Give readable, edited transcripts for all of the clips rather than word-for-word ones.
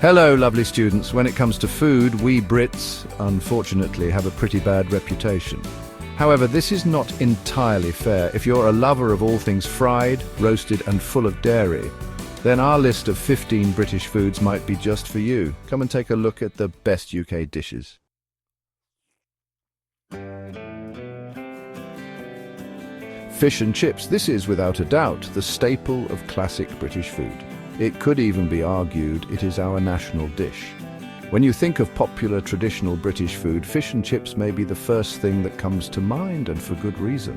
Hello, lovely students. When it comes to food, we Brits, unfortunately, have a pretty bad reputation. However, this is not entirely fair. If you're a lover of all things fried, roasted and full of dairy, then our list of 15 British foods might be just for you. Come and take a look at the best UK dishes. Fish and chips. This is, without a doubt, the staple of classic British food. It could even be argued it is our national dish. When you think of popular traditional British food, fish and chips may be the first thing that comes to mind, and for good reason.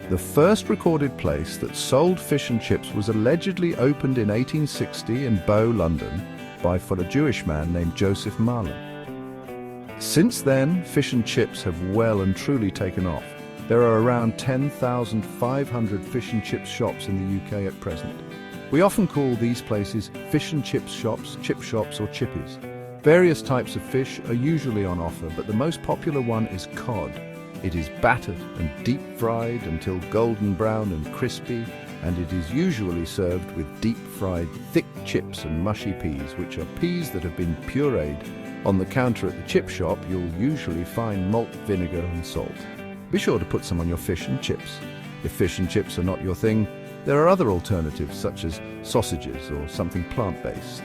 The first recorded place that sold fish and chips was allegedly opened in 1860 in Bow, London, by a Jewish man named Joseph Marlin. Since then, fish and chips have well and truly taken off. There are around 10,500 fish and chips shops in the UK at present. We often call these places fish and chips shops, chip shops or chippies. Various types of fish are usually on offer, but the most popular one is cod. It is battered and deep fried until golden brown and crispy, and it is usually served with deep fried thick chips and mushy peas, which are peas that have been pureed. On the counter at the chip shop, you'll usually find malt vinegar and salt. Be sure to put some on your fish and chips. If fish and chips are not your thing, there are other alternatives such as sausages or something plant-based.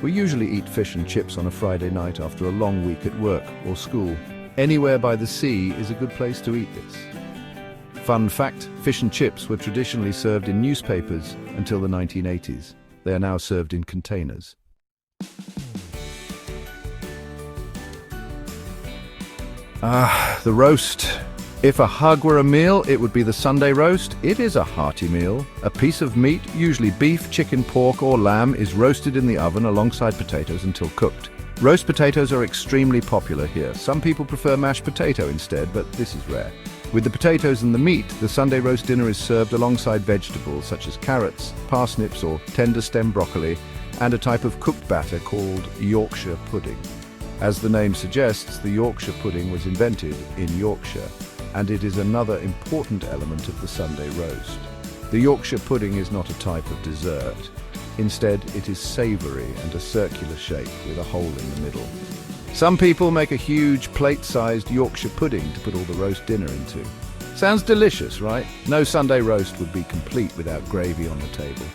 We usually eat fish and chips on a Friday night after a long week at work or school. Anywhere by the sea is a good place to eat this. Fun fact, fish and chips were traditionally served in newspapers until the 1980s. They are now served in containers. The roast. If a hug were a meal, it would be the Sunday roast. It is a hearty meal. A piece of meat, usually beef, chicken, pork or lamb, is roasted in the oven alongside potatoes until cooked. Roast potatoes are extremely popular here. Some people prefer mashed potato instead, but this is rare. With the potatoes and the meat, the Sunday roast dinner is served alongside vegetables such as carrots, parsnips or tender stem broccoli, and a type of cooked batter called Yorkshire pudding. As the name suggests, the Yorkshire pudding was invented in Yorkshire, and it is another important element of the Sunday roast. The Yorkshire pudding is not a type of dessert. Instead, it is savoury and a circular shape with a hole in the middle. Some people make a huge plate-sized Yorkshire pudding to put all the roast dinner into. Sounds delicious, right? No Sunday roast would be complete without gravy on the table.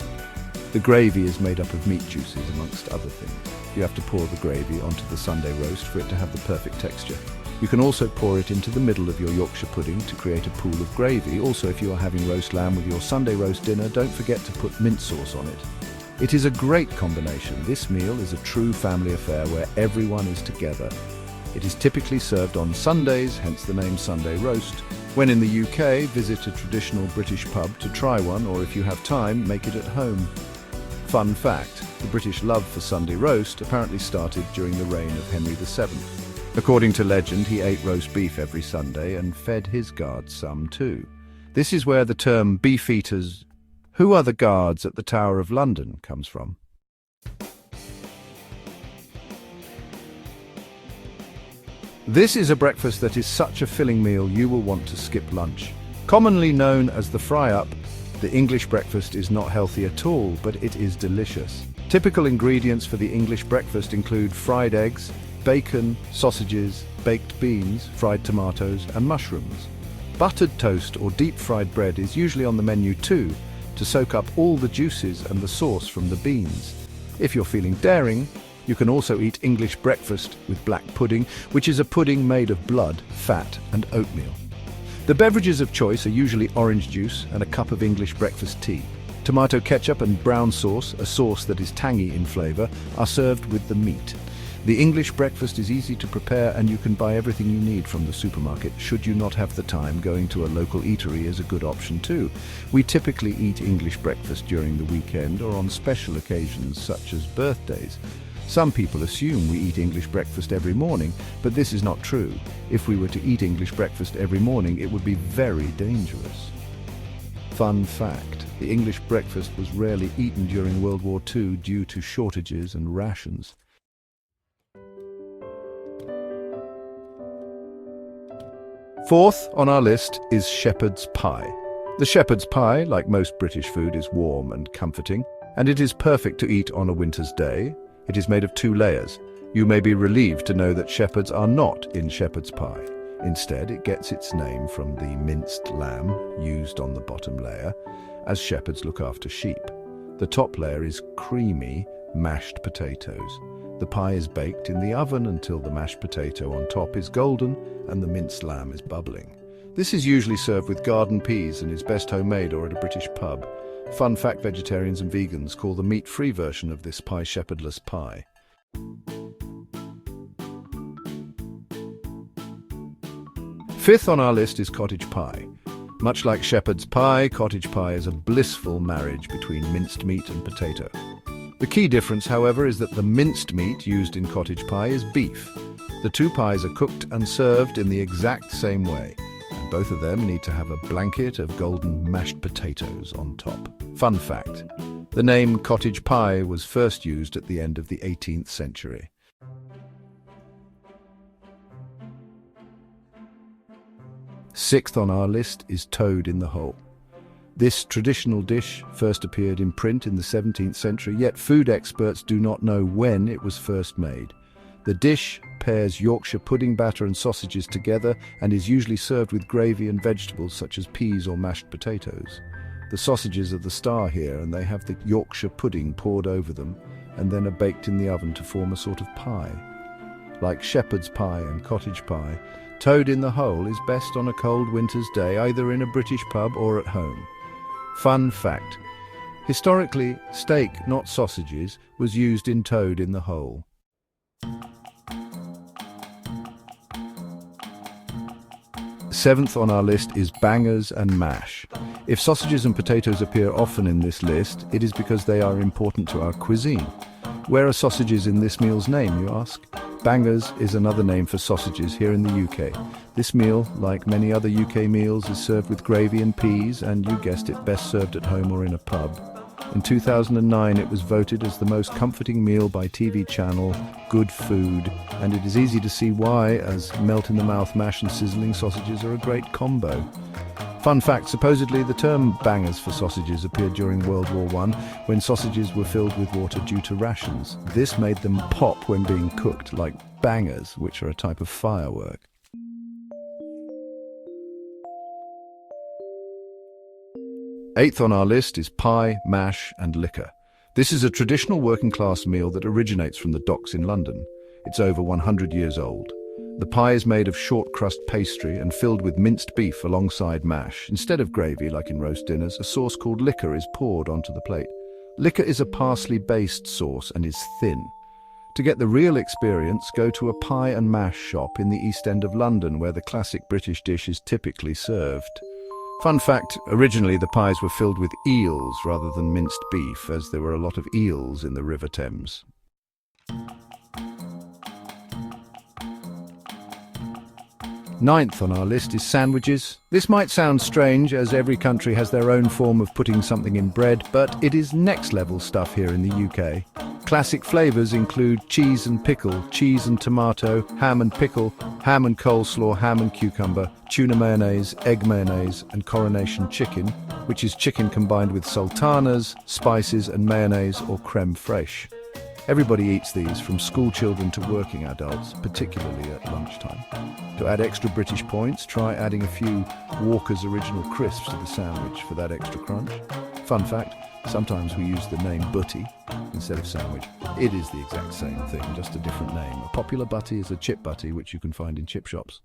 The gravy is made up of meat juices, amongst other things. You have to pour the gravy onto the Sunday roast for it to have the perfect texture. You can also pour it into the middle of your Yorkshire pudding to create a pool of gravy. Also, if you are having roast lamb with your Sunday roast dinner, don't forget to put mint sauce on it. It is a great combination. This meal is a true family affair where everyone is together. It is typically served on Sundays, hence the name Sunday roast. When in the UK, visit a traditional British pub to try one, or if you have time, make it at home. Fun fact, the British love for Sunday roast apparently started during the reign of Henry VII. According to legend, he ate roast beef every Sunday and fed his guards some too. This is where the term beef eaters, who are the guards at the Tower of London, comes from. This is a breakfast that is such a filling meal you will want to skip lunch. Commonly known as the fry-up, the English breakfast is not healthy at all, but it is delicious. Typical ingredients for the English breakfast include fried eggs, bacon, sausages, baked beans, fried tomatoes and mushrooms. Buttered toast or deep-fried bread is usually on the menu too, to soak up all the juices and the sauce from the beans. If you're feeling daring, you can also eat English breakfast with black pudding, which is a pudding made of blood, fat and oatmeal. The beverages of choice are usually orange juice and a cup of English breakfast tea. Tomato ketchup and brown sauce, a sauce that is tangy in flavour, are served with the meat. The English breakfast is easy to prepare and you can buy everything you need from the supermarket. Should you not have the time, going to a local eatery is a good option too. We typically eat English breakfast during the weekend or on special occasions such as birthdays. Some people assume we eat English breakfast every morning, but this is not true. If we were to eat English breakfast every morning, it would be very dangerous. Fun fact, the English breakfast was rarely eaten during World War II due to shortages and rations. Fourth on our list is shepherd's pie. The shepherd's pie, like most British food, is warm and comforting, and it is perfect to eat on a winter's day. It is made of 2 layers. You may be relieved to know that shepherds are not in shepherd's pie. Instead, it gets its name from the minced lamb used on the bottom layer, as shepherds look after sheep. The top layer is creamy, mashed potatoes. The pie is baked in the oven until the mashed potato on top is golden and the minced lamb is bubbling. This is usually served with garden peas and is best homemade or at a British pub. Fun fact: vegetarians and vegans call the meat-free version of this pie shepherdless pie. Fifth on our list is cottage pie. Much like shepherd's pie, cottage pie is a blissful marriage between minced meat and potato. The key difference, however, is that the minced meat used in cottage pie is beef. The 2 pies are cooked and served in the exact same way. Both of them need to have a blanket of golden mashed potatoes on top. Fun fact: the name cottage pie was first used at the end of the 18th century. Sixth on our list is toad in the hole. This traditional dish first appeared in print in the 17th century, yet food experts do not know when it was first made. The dish pairs Yorkshire pudding batter and sausages together and is usually served with gravy and vegetables such as peas or mashed potatoes. The sausages are the star here, and they have the Yorkshire pudding poured over them and then are baked in the oven to form a sort of pie. Like shepherd's pie and cottage pie, toad in the hole is best on a cold winter's day, either in a British pub or at home. Fun fact: historically, steak, not sausages, was used in toad in the hole. Seventh on our list is bangers and mash. If sausages and potatoes appear often in this list, it is because they are important to our cuisine. Where are sausages in this meal's name, you ask? Bangers is another name for sausages here in the UK. This meal, like many other UK meals, is served with gravy and peas, and you guessed it, best served at home or in a pub. In 2009, it was voted as the most comforting meal by TV channel Good Food, and it is easy to see why, as melt-in-the-mouth mash and sizzling sausages are a great combo. Fun fact: supposedly the term bangers for sausages appeared during World War I, when sausages were filled with water due to rations. This made them pop when being cooked, like bangers, which are a type of firework. Eighth on our list is pie, mash and liquor. This is a traditional working-class meal that originates from the docks in London. It's over 100 years old. The pie is made of short-crust pastry and filled with minced beef alongside mash. Instead of gravy, like in roast dinners, a sauce called liquor is poured onto the plate. Liquor is a parsley-based sauce and is thin. To get the real experience, go to a pie and mash shop in the East End of London, where the classic British dish is typically served. Fun fact: originally the pies were filled with eels rather than minced beef, as there were a lot of eels in the River Thames. Ninth on our list is sandwiches. This might sound strange, as every country has their own form of putting something in bread, but it is next-level stuff here in the UK. Classic flavours include cheese and pickle, cheese and tomato, ham and pickle, ham and coleslaw, ham and cucumber, tuna mayonnaise, egg mayonnaise, and coronation chicken, which is chicken combined with sultanas, spices and mayonnaise or creme fraiche. Everybody eats these, from school children to working adults, particularly at lunchtime. To add extra British points, try adding a few Walker's Original Crisps to the sandwich for that extra crunch. Fun fact: sometimes we use the name butty instead of sandwich. It is the exact same thing, just a different name. A popular butty is a chip butty, which you can find in chip shops.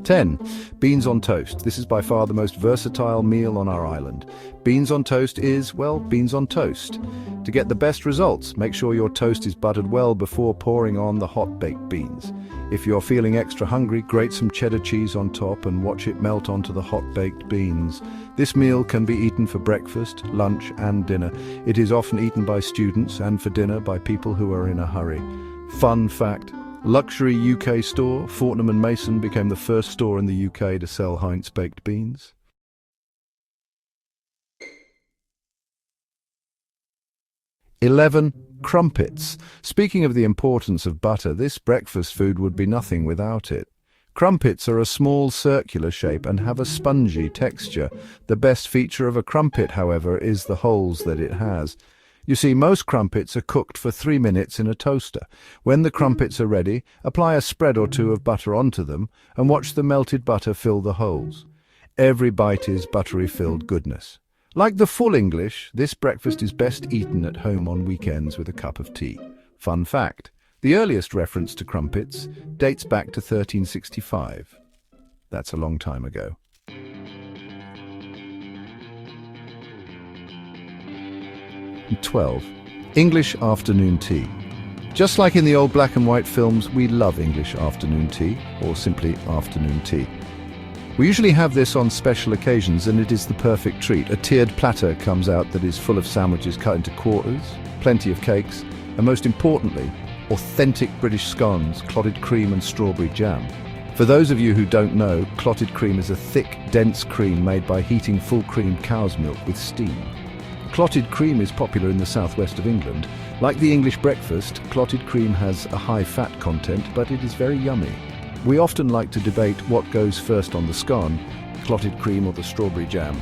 10. Beans on toast. This is by far the most versatile meal on our island. Beans on toast is, well, beans on toast. To get the best results, make sure your toast is buttered well before pouring on the hot baked beans. If you're feeling extra hungry, grate some cheddar cheese on top and watch it melt onto the hot baked beans. This meal can be eaten for breakfast, lunch and dinner. It is often eaten by students and for dinner by people who are in a hurry. Fun fact: luxury UK store Fortnum & Mason became the first store in the UK to sell Heinz baked beans. Crumpets. Speaking of the importance of butter, this breakfast food would be nothing without it. Crumpets are a small circular shape and have a spongy texture. The best feature of a crumpet, however, is the holes that it has. You see, most crumpets are cooked for 3 minutes in a toaster. When the crumpets are ready, apply a spread or two of butter onto them and watch the melted butter fill the holes. Every bite is buttery-filled goodness. Like the full English, this breakfast is best eaten at home on weekends with a cup of tea. Fun fact: the earliest reference to crumpets dates back to 1365. That's a long time ago. And 12. English afternoon tea. Just like in the old black and white films, we love English afternoon tea, or simply afternoon tea. We usually have this on special occasions, and it is the perfect treat. A tiered platter comes out that is full of sandwiches cut into quarters, plenty of cakes, and most importantly, authentic British scones, clotted cream and strawberry jam. For those of you who don't know, clotted cream is a thick, dense cream made by heating full-cream cow's milk with steam. Clotted cream is popular in the southwest of England. Like the English breakfast, clotted cream has a high fat content, but it is very yummy. We often like to debate what goes first on the scone, clotted cream or the strawberry jam.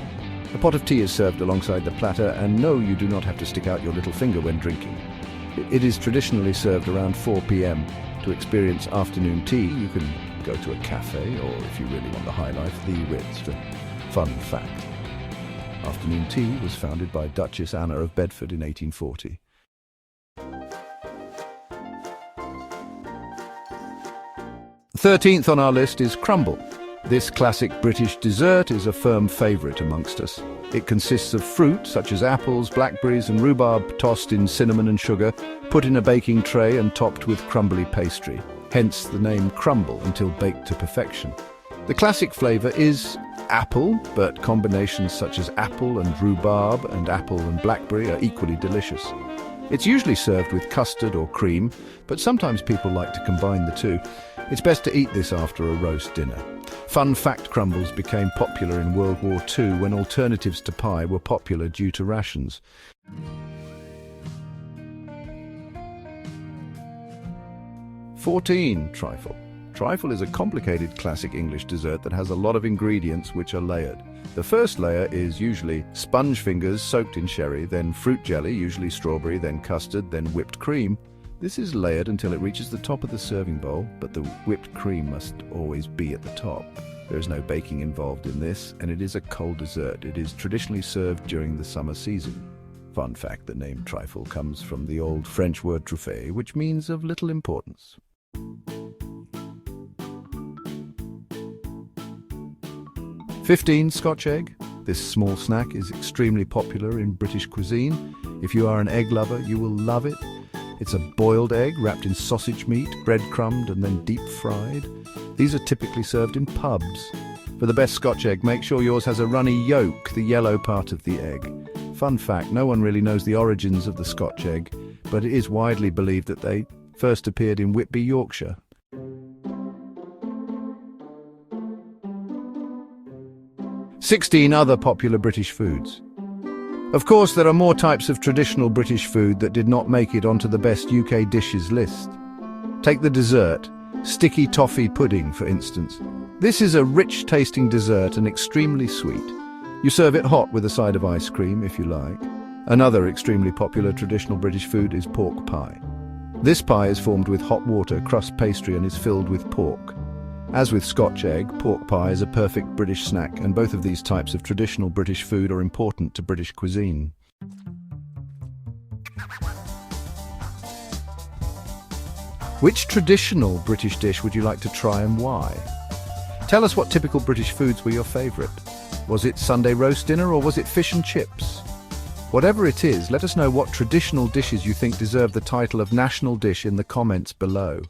A pot of tea is served alongside the platter, and no, you do not have to stick out your little finger when drinking. It is traditionally served around 4 p.m. To experience afternoon tea, you can go to a cafe, or if you really want the high life, the Ritz. Fun fact: afternoon tea was founded by Duchess Anna of Bedford in 1840. The 13th on our list is crumble. This classic British dessert is a firm favourite amongst us. It consists of fruit such as apples, blackberries and rhubarb tossed in cinnamon and sugar, put in a baking tray and topped with crumbly pastry. Hence the name crumble until baked to perfection. The classic flavour is apple, but combinations such as apple and rhubarb and apple and blackberry are equally delicious. It's usually served with custard or cream, but sometimes people like to combine the two. It's best to eat this after a roast dinner. Fun fact: crumbles became popular in World War II when alternatives to pie were popular due to rations. Trifle. Trifle is a complicated classic English dessert that has a lot of ingredients which are layered. The first layer is usually sponge fingers soaked in sherry, then fruit jelly, usually strawberry, then custard, then whipped cream. This is layered until it reaches the top of the serving bowl, but the whipped cream must always be at the top. There is no baking involved in this, and it is a cold dessert. It is traditionally served during the summer season. Fun fact: the name trifle comes from the old French word truffe, which means of little importance. 15. Scotch egg. This small snack is extremely popular in British cuisine. If you are an egg lover, you will love it. It's a boiled egg wrapped in sausage meat, breadcrumbed and then deep fried. These are typically served in pubs. For the best Scotch egg, make sure yours has a runny yolk, the yellow part of the egg. Fun fact: no one really knows the origins of the Scotch egg, but it is widely believed that they first appeared in Whitby, Yorkshire. 16. Other popular British foods. Of course, there are more types of traditional British food that did not make it onto the best UK dishes list. Take the dessert, sticky toffee pudding, for instance. This is a rich-tasting dessert and extremely sweet. You serve it hot with a side of ice cream, if you like. Another extremely popular traditional British food is pork pie. This pie is formed with hot water, crust pastry, and is filled with pork. As with Scotch egg, pork pie is a perfect British snack, and both of these types of traditional British food are important to British cuisine. Which traditional British dish would you like to try and why? Tell us what typical British foods were your favourite. Was it Sunday roast dinner or was it fish and chips? Whatever it is, let us know what traditional dishes you think deserve the title of national dish in the comments below.